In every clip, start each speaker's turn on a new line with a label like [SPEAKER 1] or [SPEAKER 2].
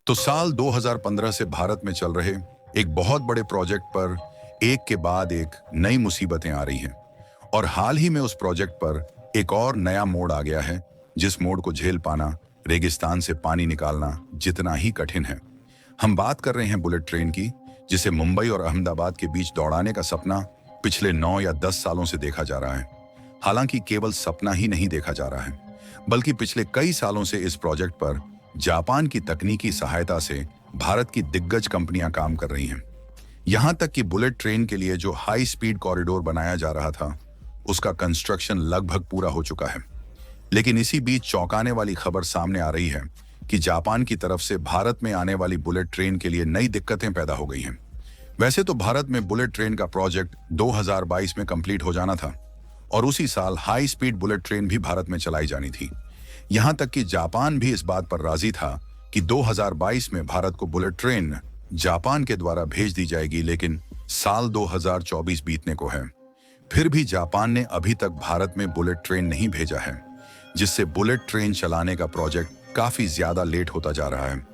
[SPEAKER 1] तो साल 2015 से भारत में चल रहे एक बहुत बड़े प्रोजेक्ट पर एक के बाद एक नई मुसीबतें आ रही हैं और हाल ही में उस प्रोजेक्ट पर एक और नया मोड़ आ गया है, जिस मोड़ को झेल पाना रेगिस्तान से पानी निकालना जितना ही कठिन है। हम बात कर रहे हैं बुलेट ट्रेन की, जिसे मुंबई और अहमदाबाद के बीच दौड़ाने का सपना पिछले 9 या 10 सालों से देखा जा रहा है। हालांकि केवल सपना ही नहीं देखा जा रहा है, बल्कि पिछले कई सालों से इस प्रोजेक्ट पर जापान की तकनीकी सहायता से भारत की दिग्गज कंपनियां काम कर रही हैं। यहां तक कि बुलेट ट्रेन के लिए जो हाई स्पीड कॉरिडोर बनाया जा रहा था, उसका कंस्ट्रक्शन लगभग पूरा हो चुका है। लेकिन इसी बीच चौंकाने वाली खबर सामने आ रही है कि जापान की तरफ से भारत में आने वाली बुलेट ट्रेन के लिए नई दिक्कतें पैदा हो गई हैं। वैसे तो भारत में बुलेट ट्रेन का प्रोजेक्ट 2022 में कंप्लीट हो जाना था और उसी साल हाई स्पीड बुलेट ट्रेन भी भारत में चलाई जानी थी। यहां तक कि जापान भी इस बात पर राजी था कि 2022 में भारत को बुलेट ट्रेन जापान के द्वारा भेज दी जाएगी, लेकिन साल 2024 बीतने को है, फिर भी जापान ने अभी तक भारत में बुलेट ट्रेन नहीं भेजा है, जिससे बुलेट ट्रेन चलाने का प्रोजेक्ट काफी ज्यादा लेट होता जा रहा है।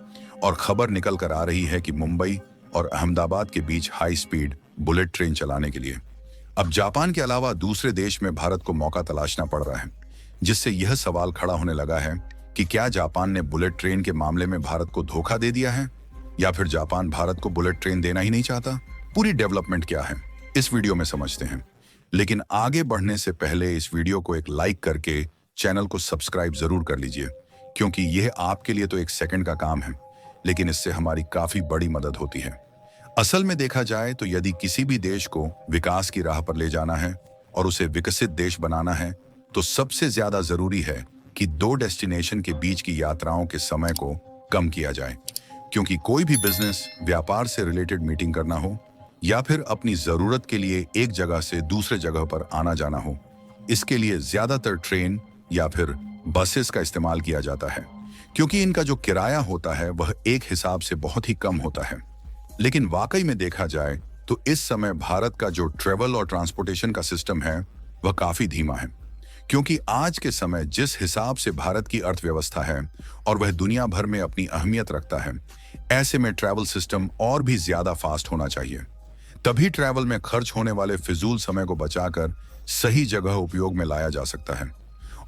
[SPEAKER 1] और खबर निकल कर आ रही है कि मुंबई और अहमदाबाद के बीच हाई स्पीड बुलेट ट्रेन चलाने के लिए अब जापान के अलावा दूसरे देश में भारत को मौका तलाशना पड़ रहा है, जिससे यह सवाल खड़ा होने लगा है कि क्या जापान ने बुलेट ट्रेन के मामले में भारत को धोखा दे दिया है, या फिर जापान भारत को बुलेट ट्रेन देना ही नहीं चाहता। पूरी डेवलपमेंट क्या है, इस वीडियो में समझते हैं। लेकिन आगे बढ़ने से पहले इस वीडियो को एक लाइक करके चैनल को सब्सक्राइब जरूर कर लीजिए, क्योंकि यह आपके लिए तो एक सेकंड का काम है, लेकिन इससे हमारी काफी बड़ी मदद होती है। असल में देखा जाए तो यदि किसी भी देश को विकास की राह पर ले जाना है और उसे विकसित देश बनाना है, तो सबसे ज्यादा जरूरी है कि दो डेस्टिनेशन के बीच की यात्राओं के समय को कम किया जाए। क्योंकि कोई भी बिजनेस, व्यापार से रिलेटेड मीटिंग करना हो या फिर अपनी जरूरत के लिए एक जगह से दूसरे जगह पर आना जाना हो, इसके लिए ज्यादातर ट्रेन या फिर बसेस का इस्तेमाल किया जाता है, क्योंकि इनका जो किराया होता है वह एक हिसाब से बहुत ही कम होता है। लेकिन वाकई में देखा जाए तो इस समय भारत का जो ट्रेवल और ट्रांसपोर्टेशन का सिस्टम है वह काफी धीमा है, क्योंकि आज के समय जिस हिसाब से भारत की अर्थव्यवस्था है और वह दुनिया भर में अपनी अहमियत रखता है, ऐसे में ट्रैवल सिस्टम और भी ज्यादा फास्ट होना चाहिए। तभी ट्रैवल में खर्च होने वाले फिजूल समय को बचाकर सही जगह उपयोग में लाया जा सकता है।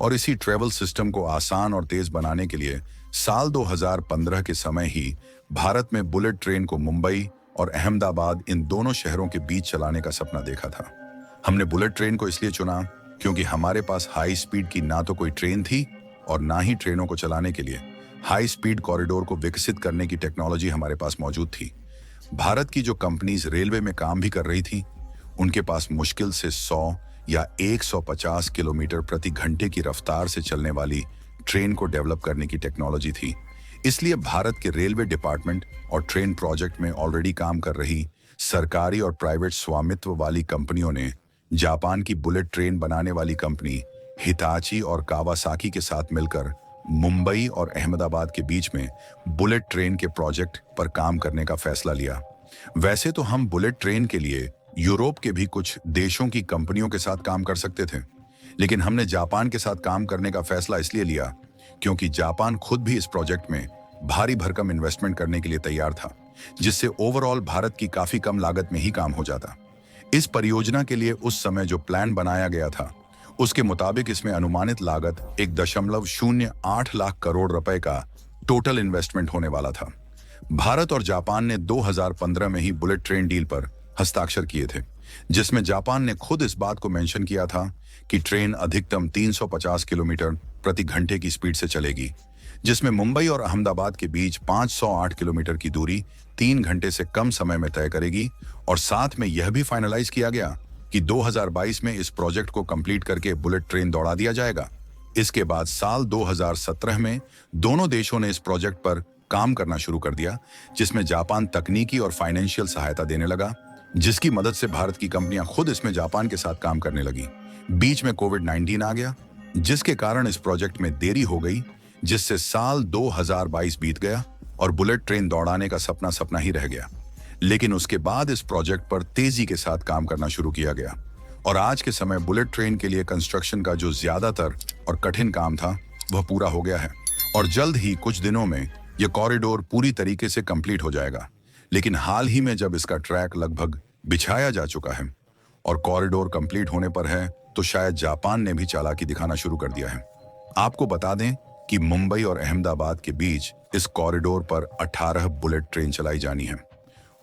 [SPEAKER 1] और इसी ट्रैवल सिस्टम को आसान और तेज बनाने के लिए साल 2015 के समय ही भारत में बुलेट ट्रेन को मुंबई और अहमदाबाद, इन दोनों शहरों के बीच चलाने का सपना देखा था। हमने बुलेट ट्रेन को इसलिए चुना क्योंकि हमारे पास हाई स्पीड की ना तो कोई ट्रेन थी और ना ही ट्रेनों को चलाने के लिए हाई स्पीड कॉरिडोर को विकसित करने की टेक्नोलॉजी हमारे पास मौजूद थी। भारत की जो कंपनीज रेलवे में काम भी कर रही थी, उनके पास मुश्किल से 100 या 150 किलोमीटर प्रति घंटे की रफ्तार से चलने वाली ट्रेन को डेवलप करने की टेक्नोलॉजी थी। इसलिए भारत के रेलवे डिपार्टमेंट और ट्रेन प्रोजेक्ट में ऑलरेडी काम कर रही सरकारी और प्राइवेट स्वामित्व वाली कंपनियों ने जापान की बुलेट ट्रेन बनाने वाली कंपनी हिताची और कावासाकी के साथ मिलकर मुंबई और अहमदाबाद के बीच में बुलेट ट्रेन के प्रोजेक्ट पर काम करने का फैसला लिया। वैसे तो हम बुलेट ट्रेन के लिए यूरोप के भी कुछ देशों की कंपनियों के साथ काम कर सकते थे, लेकिन हमने जापान के साथ काम करने का फैसला इसलिए लिया क्योंकि जापान खुद भी इस प्रोजेक्ट में भारी भरकम इन्वेस्टमेंट करने के लिए तैयार था, जिससे ओवरऑल भारत की काफी कम लागत में ही काम हो जाता। इस परियोजना के लिए उस समय जो प्लान बनाया गया था, उसके मुताबिक इसमें अनुमानित लागत 1.08 लाख करोड़ रुपए का टोटल इन्वेस्टमेंट होने वाला था। भारत और जापान ने 2015 में ही बुलेट ट्रेन डील पर हस्ताक्षर किए थे, जिसमें जापान ने खुद इस बात को मेंशन किया था कि ट्रेन अधिकतम 350 किलोमीटर प्रति घंटे की स्पीड से चलेगी, जिसमें मुंबई और अहमदाबाद के बीच 508 किलोमीटर की दूरी 3 घंटे से कम समय में तय करेगी। और साथ में यह भी फाइनलाइज किया गया कि 2022 में इस प्रोजेक्ट को कंप्लीट करके बुलेट ट्रेन दौड़ा दिया जाएगा। इसके बाद साल 2017 में दोनों देशों ने इस प्रोजेक्ट पर काम करना शुरू कर दिया, जिसमें जापान तकनीकी और फाइनेंशियल सहायता देने लगा, जिसकी मदद से भारत की कंपनियां खुद इसमें जापान के साथ काम करने लगी। बीच में कोविड-19 आ गया, जिसके कारण इस प्रोजेक्ट में देरी हो गई, जिससे साल 2022 बीत गया और बुलेट ट्रेन दौड़ाने का सपना सपना ही रह गया। लेकिन उसके बाद इस प्रोजेक्ट पर तेजी के साथ काम करना शुरू किया गया और आज के समय बुलेट ट्रेन के लिए कंस्ट्रक्शन का जो ज्यादातर और कठिन काम था वह पूरा हो गया है और जल्द ही कुछ दिनों में यह कॉरिडोर पूरी तरीके से कंप्लीट हो जाएगा, लेकिन हाल ही में जब इसका ट्रैक लगभग बिछाया जा चुका है और कॉरिडोर कंप्लीट होने पर है, तो शायद जापान ने भी चालाकी दिखाना शुरू कर दिया है। आपको बता दें कि मुंबई और अहमदाबाद के बीच इस कॉरिडोर पर 18 बुलेट ट्रेन चलाई जानी है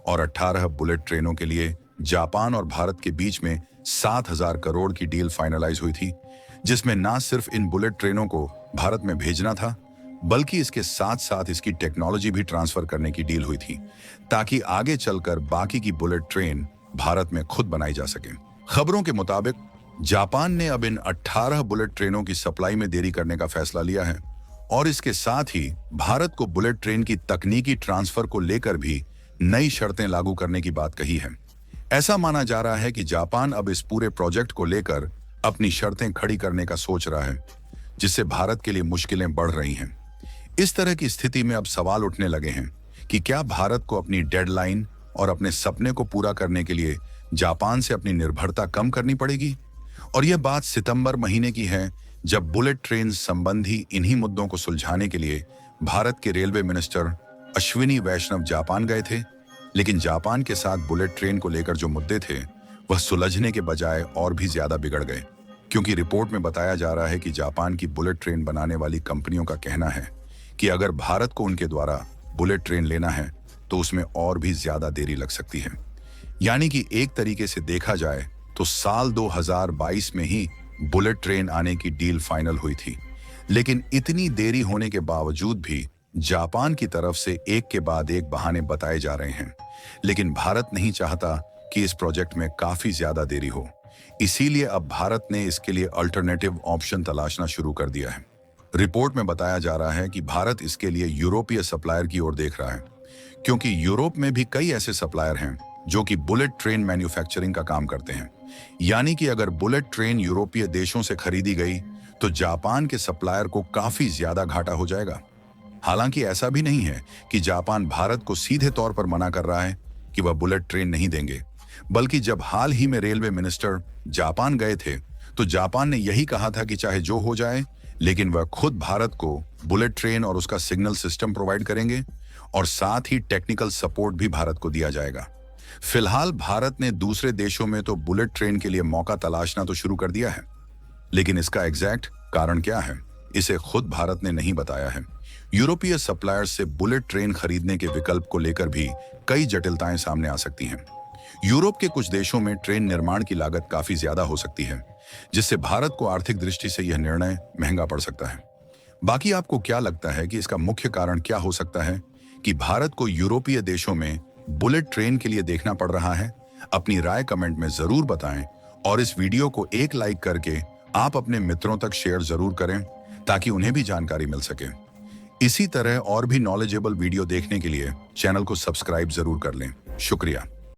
[SPEAKER 1] और 18 बुलेट ट्रेनों के लिए जापान और भारत के बीच में 7,000 करोड़ की डील फाइनलाइज हुई थी, जिसमें ना सिर्फ इन बुलेट ट्रेनों को भारत में भेजना था, बल्कि इसके साथ साथ इसकी टेक्नोलॉजी भी ट्रांसफर करने की डील हुई थी, ताकि आगे चलकर बाकी की बुलेट ट्रेन भारत में खुद बनाई जा सके। खबरों के मुताबिक जापान ने अब इन 18 बुलेट ट्रेनों की सप्लाई में देरी करने का फैसला लिया है और इसके साथ ही भारत को बुलेट ट्रेन की तकनीकी ट्रांसफर को लेकर भी नई शर्तें लागू करने की बात कही है। ऐसा माना जा रहा है कि जापान अब इस पूरे प्रोजेक्ट को लेकर अपनी शर्तें खड़ी करने का सोच रहा है, जिससे भारत के लिए मुश्किलें बढ़ रही हैं। इस तरह की स्थिति में अब सवाल उठने लगे हैं कि क्या भारत को अपनी डेडलाइन और अपने सपने को पूरा करने के लिए जापान से अपनी निर्भरता कम करनी पड़ेगी। और यह बात सितंबर महीने की है, जब बुलेट ट्रेन संबंधी इन्हीं मुद्दों को सुलझाने के लिए भारत के रेलवे मिनिस्टर अश्विनी वैष्णव जापान गए थे। लेकिन जापान के साथ बुलेट ट्रेन को लेकर जो मुद्दे थे, वह सुलझने के बजाय और भी ज्यादा बिगड़ गए, क्योंकि रिपोर्ट में बताया जा रहा है कि जापान की बुलेट ट्रेन बनाने वाली कंपनियों का कहना है कि अगर भारत को उनके द्वारा बुलेट ट्रेन लेना है तो उसमें और भी ज्यादा देरी लग सकती है। यानी कि एक तरीके से देखा जाए तो साल 2022 में ही बुलेट ट्रेन आने की डील फाइनल हुई थी, लेकिन इतनी देरी होने के बावजूद भी जापान की तरफ से एक के बाद एक बहाने बताए जा रहे हैं। लेकिन भारत नहीं चाहता कि इस प्रोजेक्ट में काफी ज्यादा देरी हो, इसीलिए अब भारत ने इसके लिए अल्टरनेटिव ऑप्शन तलाशना शुरू कर दिया है। रिपोर्ट में बताया जा रहा है कि भारत इसके लिए यूरोपीय सप्लायर की ओर देख रहा है, क्योंकि यूरोप में भी कई ऐसे सप्लायर हैं जो कि बुलेट ट्रेन मैन्युफैक्चरिंग का काम करते हैं। यानी कि अगर बुलेट ट्रेन यूरोपीय देशों से खरीदी गई तो जापान के सप्लायर को काफी ज्यादा घाटा हो जाएगा। हालांकि ऐसा भी नहीं है कि जापान भारत को सीधे तौर पर मना कर रहा है कि वह बुलेट ट्रेन नहीं देंगे, बल्कि जब हाल ही में रेलवे मिनिस्टर जापान गए थे तो जापान ने यही कहा था कि चाहे जो हो जाए, लेकिन वह खुद भारत को बुलेट ट्रेन और उसका सिग्नल सिस्टम प्रोवाइड करेंगे और साथ ही टेक्निकल सपोर्ट भी भारत को दिया जाएगा। फिलहाल भारत ने दूसरे देशों में तो बुलेट ट्रेन के लिए मौका तलाशना तो शुरू कर दिया है, लेकिन इसका एग्जैक्ट कारण क्या है, इसे खुद भारत ने नहीं बताया है। यूरोपीय सप्लायर्स से बुलेट ट्रेन खरीदने के विकल्प को लेकर भी कई जटिलताएं सामने आ सकती हैं। यूरोप के कुछ देशों में ट्रेन निर्माण की लागत काफी ज्यादा हो सकती है, जिससे भारत को आर्थिक दृष्टि से यह निर्णय महंगा पड़ सकता है। बाकी आपको क्या लगता है कि इसका मुख्य कारण क्या हो सकता है कि भारत को यूरोपीय देशों में बुलेट ट्रेन के लिए देखना पड़ रहा है? अपनी राय कमेंट में जरूर बताएं और इस वीडियो को एक लाइक करके आप अपने मित्रों तक शेयर जरूर करें, ताकि उन्हें भी जानकारी मिल सके। इसी तरह और भी नॉलेजेबल वीडियो देखने के लिए चैनल को सब्सक्राइब जरूर कर लें। शुक्रिया।